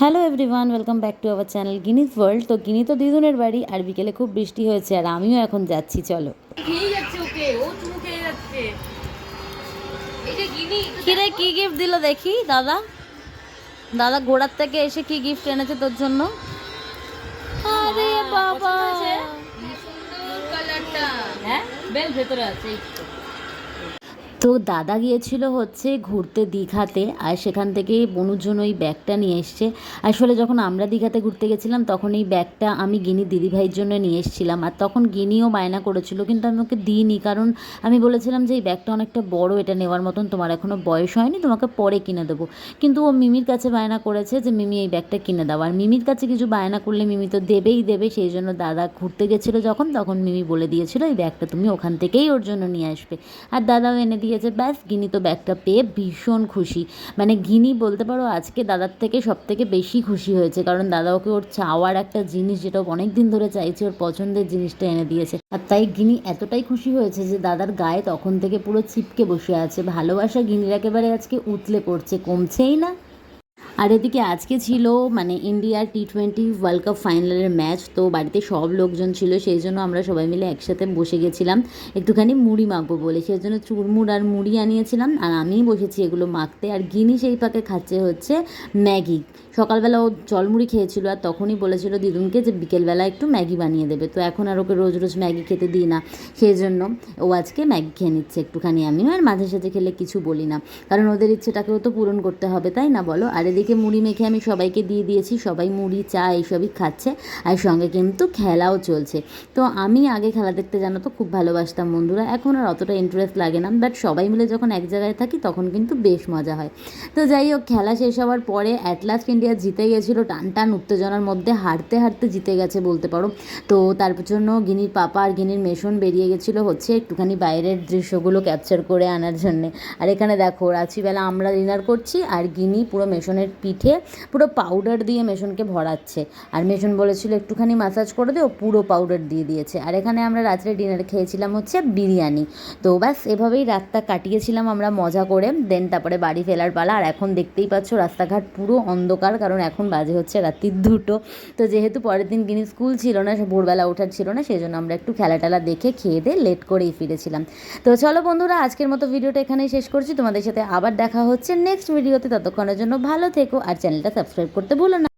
Hello everyone, welcome back to our channel Guinness world. তো গিনি তো দিদুনের বাড়ি, আর বিকেলে খুব বৃষ্টি হয়েছে, আর আমিও এখন যাচ্ছি। চলো। কিরে, কি গিফট দিল দেখি? দাদা দাদা গোড়ার থেকে এসে কি গিফট এনেছে তোর জন্য? আরে বাবা, হ্যাঁ বেল ভেতরে আছে। তো দাদা গিয়েছিল হচ্ছে ঘুরতে দীঘাতে, আর সেখান থেকে বনুর জন্য ওই ব্যাগটা নিয়ে এসছে। আসলে যখন আমরা দীঘাতে ঘুরতে গেছিলাম তখন এই ব্যাগটা আমি গিনি দিদিভাইয়ের জন্য নিয়ে এসেছিলাম, আর তখন গিনিও বায়না করেছিল, কিন্তু আমি ওকে দিইনি, কারণ আমি বলেছিলাম যে এই ব্যাগটা অনেকটা বড়, এটা নেওয়ার মতন তোমার এখনও বয়স হয়নি, তোমাকে পরে কিনে দেবো। কিন্তু ও মিমির কাছে বায়না করেছে যে মিমি এই ব্যাগটা কিনে দাও, আর মিমির কাছে কিছু বায়না করলে মিমি তো দেবেই দেবে। সেই জন্য দাদা ঘুরতে গেছিলো তখন মিমি বলে দিয়েছিল এই ব্যাগটা তুমি ওখান থেকেই ওর জন্য নিয়ে আসবে, আর দাদাও এনে দিয়েছে। ব্যাস, গিনি তো ব্যাগটা পেয়ে ভীষণ খুশি। মানে গিনি বলতে পারো আজকে দাদার থেকে সব থেকে বেশি খুশি হয়েছে, কারণ দাদা ওকে ওর চাওয়ার একটা জিনিস, যেটা অনেক দিন ধরে চাইছে, ওর পছন্দের জিনিসটা এনে দিয়েছে। আর তাই গিনি এতটাই খুশি হয়েছে যে দাদার গায়ে তখন থেকে পুরো চিপকে বসে আছে। ভালোবাসা গিনির একেবারে আজকে উতলে পড়ছে, কমছেই না। আর এদিকে আজকে ছিল মানে ইন্ডিয়ার T20 ওয়ার্ল্ড কাপ ফাইনালের ম্যাচ। তো বাড়িতে সব লোকজন ছিল, সেই জন্য আমরা সবাই মিলে একসাথে বসে গেছিলাম একটুখানি মুড়ি মাখবো বলে। সেই জন্য চুরমুড় আর মুড়ি আনিয়েছিলাম, আর আমিই বসেছি এগুলো মাখতে। আর গিনি সেই পাকে খাচ্ছে হচ্ছে ম্যাগি। সকালবেলা ও জলমুড়ি খেয়েছিল, আর তখনই বলেছিল দিদুনকে যে বিকেলবেলা একটু ম্যাগি বানিয়ে দেবে। তো এখন আর ওকে রোজ রোজ ম্যাগি খেতে দিই না, সেই জন্য ও আজকে ম্যাগি খেয়ে নিচ্ছে একটুখানি। আমিও আর মাঝে সাঝে খেলে কিছু বলি না, কারণ ওদের ইচ্ছেটাকেও তো পূরণ করতে হবে, তাই না বলো? আর এদিকে মুড়ি মেখে আমি সবাইকে দিয়ে দিয়েছি, সবাই মুড়ি চা এইসবই খাচ্ছে, আর সঙ্গে কিন্তু খেলাও চলছে। তো আমি আগে খেলা দেখতে জানো তো খুব ভালোবাসতাম বন্ধুরা, এখন আর অতটা ইন্টারেস্ট লাগে না, বাট সবাই মিলে যখন এক জায়গায় থাকি তখন কিন্তু বেশ মজা হয়। তো যাই হোক, খেলা শেষ হওয়ার পরে অ্যাট লাস্ট ইন্ডিয়া জিতে গেছিলো, টান টান উত্তেজনার মধ্যে হারতে হারতে জিতে গেছে বলতে পারো। তো তার জন্য গিনির পাপা আর গিনির মেশন বেরিয়ে গেছিলো হচ্ছে একটুখানি বাইরের দৃশ্যগুলো ক্যাপচার করে আনার জন্যে। আর এখানে দেখো রাত্রিবেলা আমরা ডিনার করছি, আর গিনি পুরো মেশনের পিঠে পুরো পাউডার দিয়ে মেশনকে ভরাচ্ছে। আর মেশন বলেছিল একটুখানি ম্যাসাজ করে দে, ও পুরো পাউডার দিয়ে দিয়েছে। আর এখানে আমরা রাত্রে ডিনার খেয়েছিলাম হচ্ছে বিরিয়ানি। তো ব্যাস এভাবেই রাতটা কাটিয়েছিলাম আমরা মজা করে। দেন তারপরে বাড়ি ফেরার পালা। আর এখন দেখতেই পাচ্ছ রাস্তাঘাট পুরো অন্ধকার, কারণ এখন বাজে হচ্ছে রাত্রি 2টো। তো যেহেতু পরের দিন গিনি স্কুল ছিল না, ভোরবেলা ওঠার ছিল না, সেই জন্য আমরা একটু খেলা টেলা দেখে খেয়ে দিয়ে লেট করেই ফিরেছিলাম। তো চলো বন্ধুরা, আজকের মতো ভিডিওটা এখানেই শেষ করছি। তোমাদের সাথে আবার দেখা হচ্ছে নেক্সট ভিডিওতে। ততক্ষণের জন্য ভালো থেকো, আর চ্যানেলটা সাবস্ক্রাইব করতে ভুলো না।